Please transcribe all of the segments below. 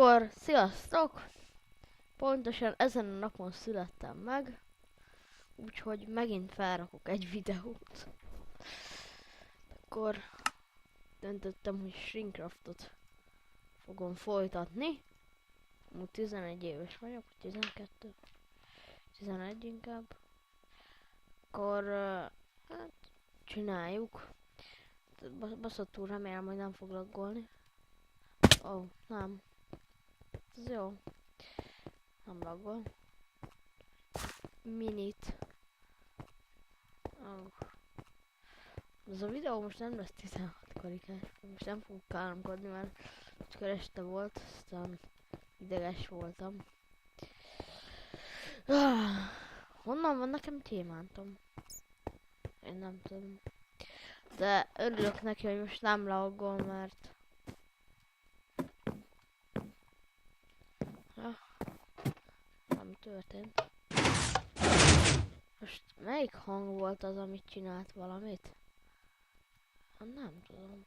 Akkor, sziasztok! Pontosan ezen a napon születtem meg, úgyhogy megint felrakok egy videót. Akkor döntöttem, hogy Shrinkraftot fogom folytatni. Úgy 11 éves vagyok, 12, 11 inkább. Akkor hát csináljuk. Baszottul remélem, hogy nem fog laggolni. Ó, nem. Ez jó. Nem laggol. Minit. Oh. Ez a videó most nem lesz 16 karikás. Most nem fogok káromkodni, mert csak este volt, aztán ideges voltam. Honnan van nekem gyémántom? Én nem tudom. De örülök neki, hogy most nem laggol, mert... nem történt. Most melyik hang volt az, amit csinált valamit? Nem tudom.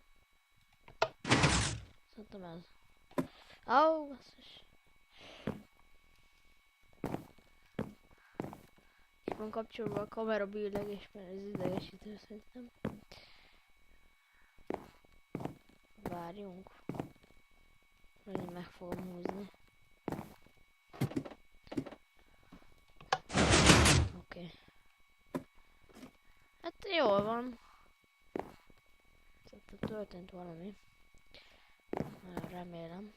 Szerintem ez. Ó, basszus. Ki van kapcsolva a kamera billegés, mert ez idegesítő szerintem. Várjunk. Én meg fogom húzni. Oké. Hát jól van. Szerintem történt valami. Remélem.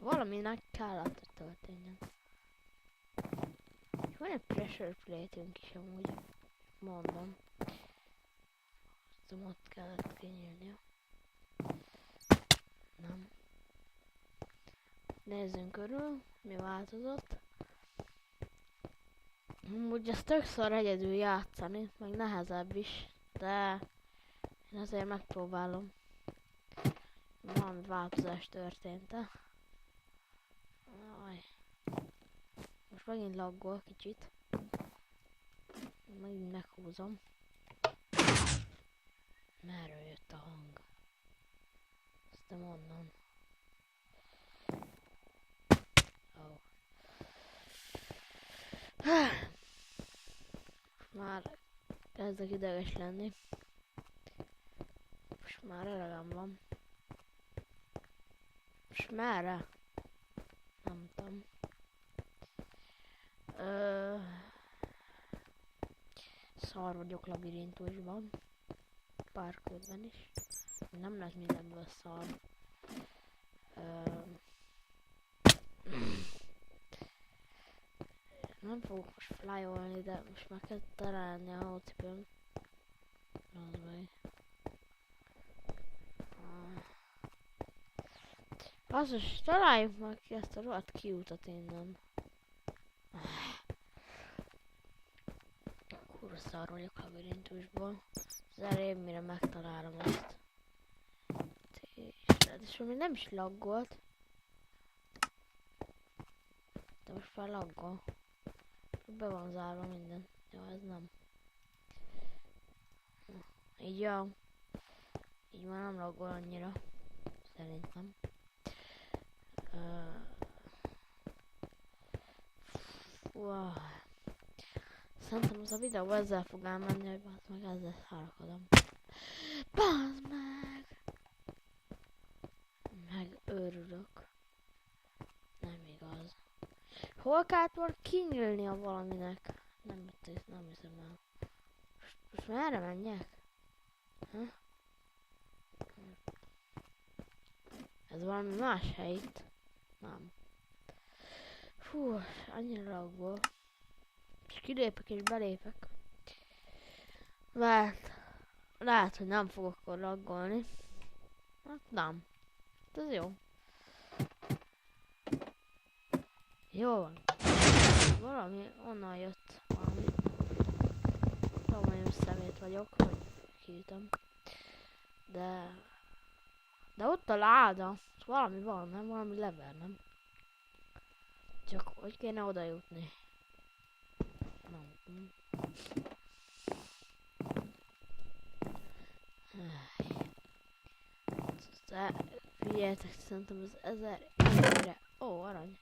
Valaminek kellett, hogy történjen. Van egy pressure plate-ünk is amúgy. Mondom. Azt ott kellett kinyílnia. Nem. Nézzünk körül, mi változott. Úgy ezt többször egyedül játszani, meg nehezebb is, de én azért megpróbálom. Valami változás történt-e? Most megint laggol kicsit. Megint meghúzom. Merről jött a hang? Ezt nem onnan. Oh. Már kezdek ideges lenni. Most már elegem van. Most merre? Nem tudom. Szar vagyok labirintusban. Parkourban is. Nem lesz mindenből szar. Nem fogok most flyolni, de most már kell találni a hócipőm. Az baj. Basszus, találjuk meg ki ezt a rohadt kiutat innen. Kurva szar vagyok labirintusból. Az elég mire megtalálom azt. És még nem is laggolt. De most már laggol. Be van zárva minden. Jó, ez nem. Így jó. Így már nem laggol annyira. Szerintem. Szerintem az a videó ezzel fog elmenni, hogy bazd meg ezzel szárakodom. Bazd meg! Megőrülök. Nem igaz. Hol kellett volna kinyílnia valaminek? Nem hiszem el. Most merre menjek? Ha? Ez valami más helyt? Nem. Fú, annyira laggol. És kilépek és belépek. Lehet, hogy nem fogok akkor laggolni. Hát nem. Ez jó. Jó van. Valami onnan jött valami. Tudom, hogy szemét vagyok, hogy kiütöm. De ott a láda. Valami van, nem? Valami lever, nem? Csak hogy kéne oda jutni? Nem. De figyeljetek, szerintem az 1000 évre... Ó, arany.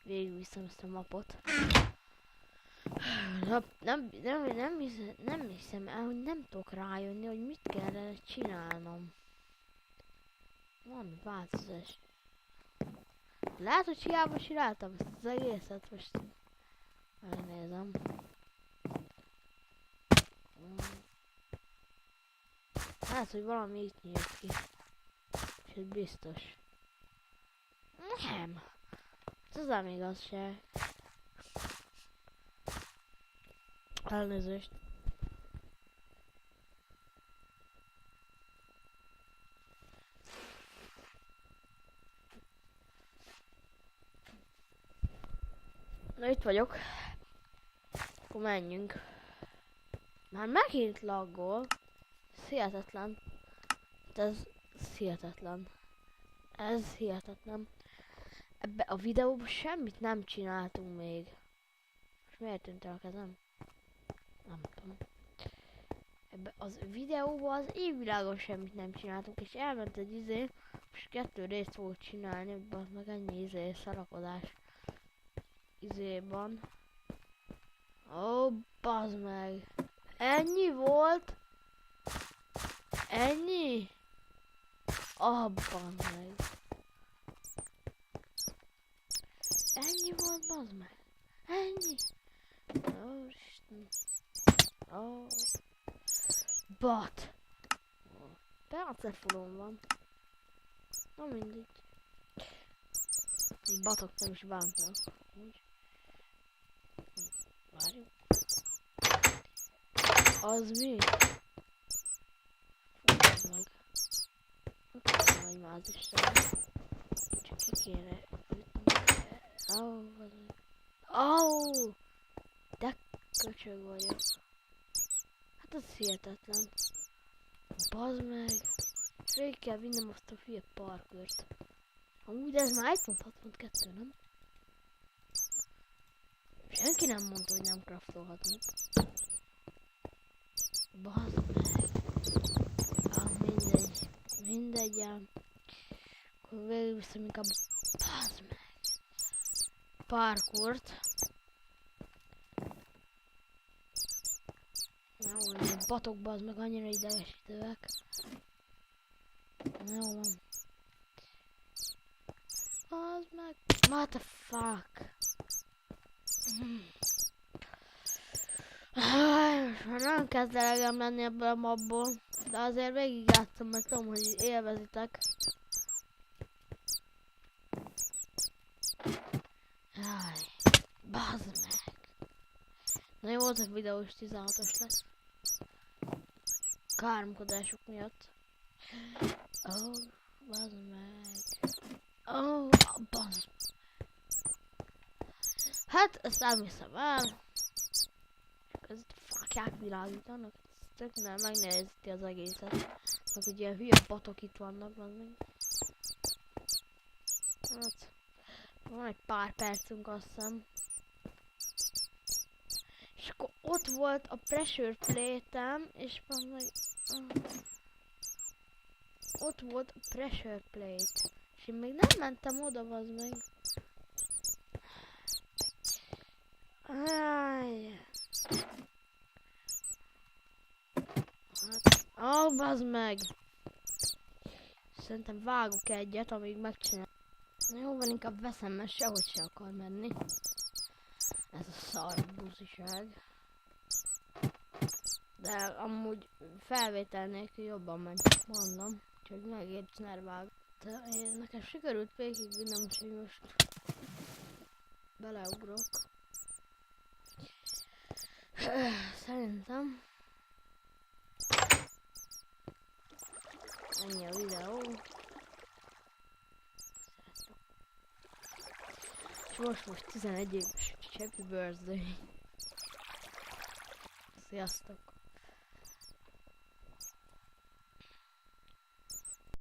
Végigviszem ezt a mapot. Nem hiszem el, hogy nem tudok rájönni, hogy mit kellene csinálnom. Van változás. Lehet, hogy hiába csináltam ezt az egészet, most megnézem. Hát, hogy valami itt nyílt ki. És ez biztos. Nem. Ez nem igazság. Elnézést. Na itt vagyok. Akkor menjünk. Már megint laggol. Ez hihetetlen. Ez hihetetlen. Ez hihetetlen. Ebbe a videóban semmit nem csináltunk még. És miért tűnt el a kezem? Nem tudom. Ebbe az videóban az évvilágon semmit nem csináltunk, és elment egy izé, és 2 részt fogok csinálni, hogy meg ennyi izé szarakodás izéban. Ó, bazd meg! Ennyi volt? Ennyi? Abban meg. Ennyi volt, bazd meg. Ennyi. Ó, Isten. Ó. Bat. Percefolom van. Na mindegy. Így batok nem is bántanak. Várjuk. Az mi? Fogd meg. Nem tudom, hogy mázisten. Csak ki kéne ütni. Ó! De köcsög vagyok. Hát ez hihetetlen. Bazd meg. Végig kell vinnem azt a hülye parkört. Amúgy ez már 1.6.2, nem? Senki nem mondta, hogy nem craftolhatunk. Bazd meg. Mindegy. Mindegy ám. Akkor végigviszem inkább a... Bazd meg. Parkourt. Jó, hogy batok, bazd meg, annyira idegesítőek. Jó van. Bazd meg. What the fuck? Most már nem kezd elegem lenni ebből a mapból. De azért végigjátszom, mert tudom, hogy élvezitek. Jaj, bazd meg. Na jó, az a videós 16-os lesz. Káromkodások miatt. Ó, bazd meg. Ó, bazd. Hát, ezt nem hiszem el. Ez fakják világítanak. Tök nem megnézti az egészet. Meg hogy ilyen hülye batok itt vannak, meg meg. Hát, van egy pár percünk, azt hiszem. És akkor ott volt a pressure plate-em, és meg... Ott volt a pressure plate. És én még nem mentem oda, bazd meg. Áj. Ó, bazd meg! Szerintem vágok egyet, amíg megcsinál. Jó van, inkább veszem, mert sehogy se akar menni. Ez a szar buziság. De amúgy felvétel nélkül jobban ment, mondom. Úgyhogy megérts nervág. De nekem sikerült végigvinnem, úgyhogy most beleugrok. Szerintem ennyi a videó. És most 11 éves. Happy birthday. Sziasztok!